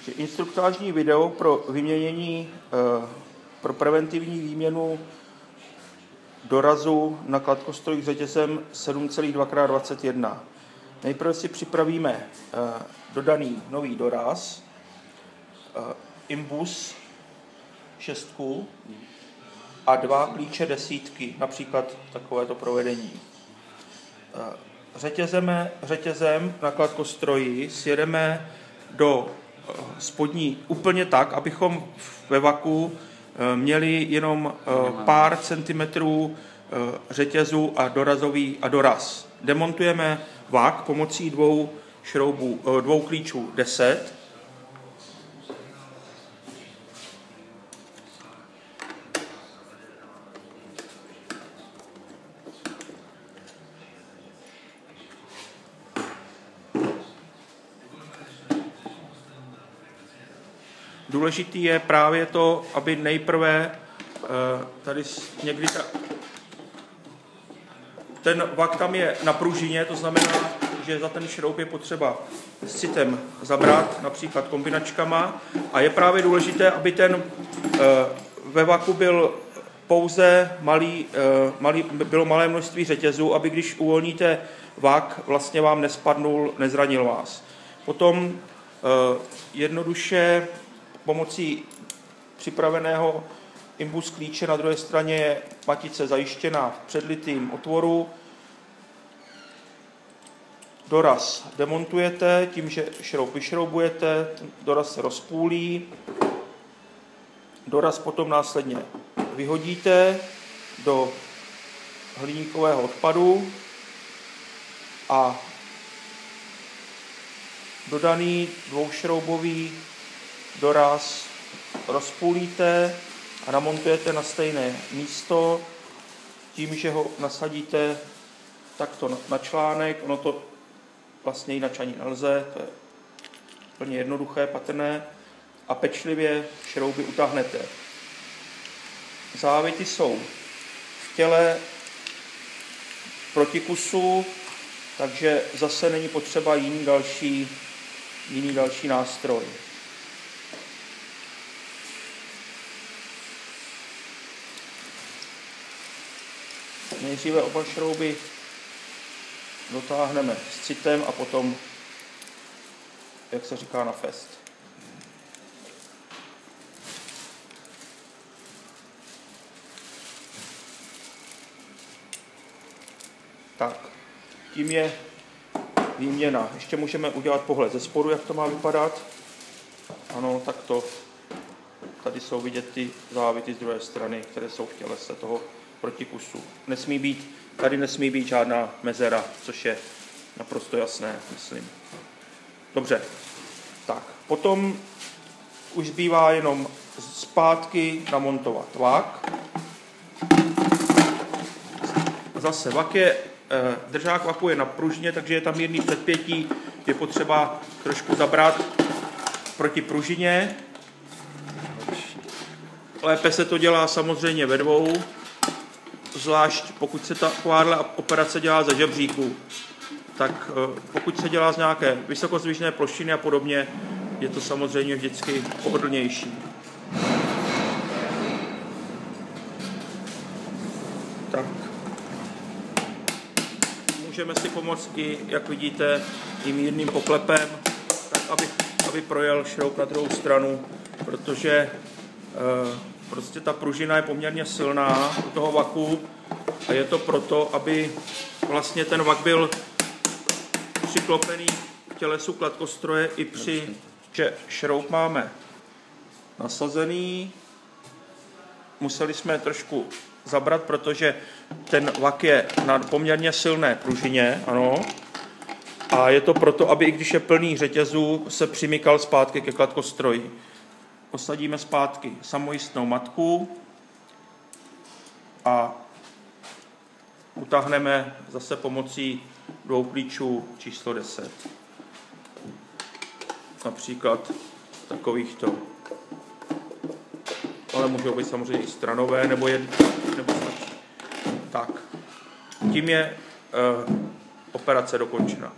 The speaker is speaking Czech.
že instruktážní video pro vyměnění, pro preventivní výměnu dorazu na kladkostroj s řetězem 7,2x21. Nejprve si připravíme dodaný nový doraz, imbus 6 a 2 klíče 10, například takovéto provedení. Řetězem na kladkostroji sjedeme do spodní úplně tak, abychom ve vaku měli jenom pár centimetrů řetězu a doraz. Demontujeme vak pomocí dvou klíčů 10. Důležitý je právě to, aby nejprve tady někdy ten vak tam je na pružině, to znamená, že za ten šroub je potřeba s citem zabrat, například kombinačkama, a je právě důležité, aby ten ve vaku byl pouze bylo malé množství řetězu, aby když uvolníte vak, vlastně vám nespadnul, nezranil vás. Potom jednoduše pomocí připraveného imbus klíče na druhé straně je matice zajištěna v předlitým otvoru. Doraz demontujete tím, že šroub vyšroubujete, doraz se rozpůlí. Doraz potom následně vyhodíte do hliníkového odpadu a dodaný dvoušroubový doraz rozpůlíte a namontujete na stejné místo tím, že ho nasadíte takto na článek. Ono to vlastně jinak ani nelze, to je úplně jednoduché, patrné, a pečlivě šrouby utáhnete. Závity jsou v těle protikusu, takže zase není potřeba jiný další nástroj. Nejdříve oba šrouby dotáhneme s citem a potom, jak se říká, na fest. Tak, tím je výměna. Ještě můžeme udělat pohled ze spodu, jak to má vypadat. Ano, tak to. Tady jsou vidět ty závity z druhé strany, které jsou v tělese toho protikusu. Tady nesmí být žádná mezera, což je naprosto jasné, myslím. Dobře, tak potom už zbývá jenom zpátky namontovat vak. Zase držák vaku je na pružně, takže je tam mírný předpětí, je potřeba trošku zabrat proti pružině. Lépe se to dělá samozřejmě ve dvou, zvlášť pokud se takováhle operace dělá ze žebříku, tak pokud se dělá z nějaké vysokozdvižné plošiny a podobně, je to samozřejmě vždycky pohodlnější. Tak. Můžeme si pomoct i, jak vidíte, i mírným poklepem, tak aby projel šroub na druhou stranu, protože prostě ta pružina je poměrně silná u toho vaku a je to proto, aby vlastně ten vak byl přiklopený k tělesu kladkostroje i že šroub máme nasazený. Museli jsme trošku zabrat, protože ten vak je na poměrně silné pružině, ano. A je to proto, aby i když je plný řetězu, se přimykal zpátky ke kladkostroji. Posadíme zpátky samojistnou matku a utáhneme zase pomocí dvou klíčů číslo 10. Například takovýchto. Ale můžou být samozřejmě i stranové, nebo stačí. Tak. Tím je operace dokončena.